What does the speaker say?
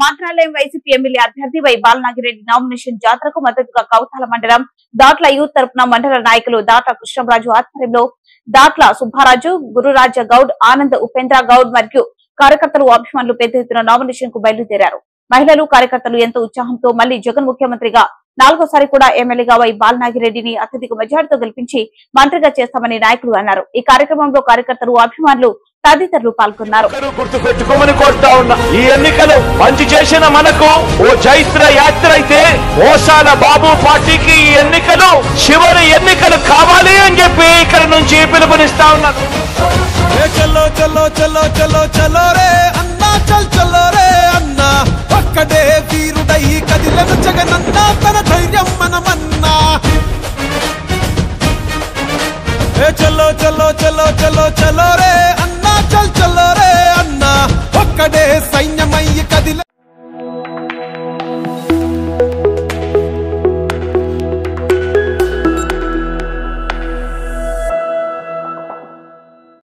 Mantralayam YCP MLA అభ్యర్థి why Balanagi Reddy nomination జాతరకు మద్దతుగా కౌతాల మండలం దాట్ల యూత్ తరపున మండల నాయకులు దాట్ల కృష్ణరాజు ఆధ్వర్యంలో దాట్ల సుబ్బారాజు, గురురాజ గౌడ్, ఆనంద్ ఉపేంద్ర గౌడ్ మరియు కార్యకర్తలు అభిమానులు పెద్ద ఎత్తున నామినేషన్ కు బయలుదేరారు. మహిళలు కార్యకర్తలు ఎంతో ఉత్సాహంతో మళ్లీ జగన్ ముఖ్యమంత్రిగా 4వ కూడా ఎమ్మెల్యేగా వై బాలనాగిరెడ్డిని అత్యధిక మెజార్టీతో గెలిపించి మంత్రిగా చేస్తామని నాయకులు అన్నారు. ఈ కార్యక్రమంలో కార్యకర్తలు, అభిమానులు తదితరులు పాల్గొన్నారు. గుర్తుపెట్టుకోమని కోరుతా ఉన్నా. ఈ ఎన్నికలు మంచి చేసిన మనకు ఓ చైత్ర యాత్ర అయితే ఓసాల బాబు పార్టీకి ఈ ఎన్నికలు చివరి ఎన్నికలు కావాలి అని చెప్పి ఇక్కడ నుంచి పిలుపునిస్తా ఉన్నారు. చలో చలో చలో చలో చలో రే అన్నా, చల్ చలో రే అన్నా, ఒక్కడే వీరుడై కదిలను జగనన్నా, తన ధైర్యం మనమన్నా. చలో చలో చలో చలో చలో రే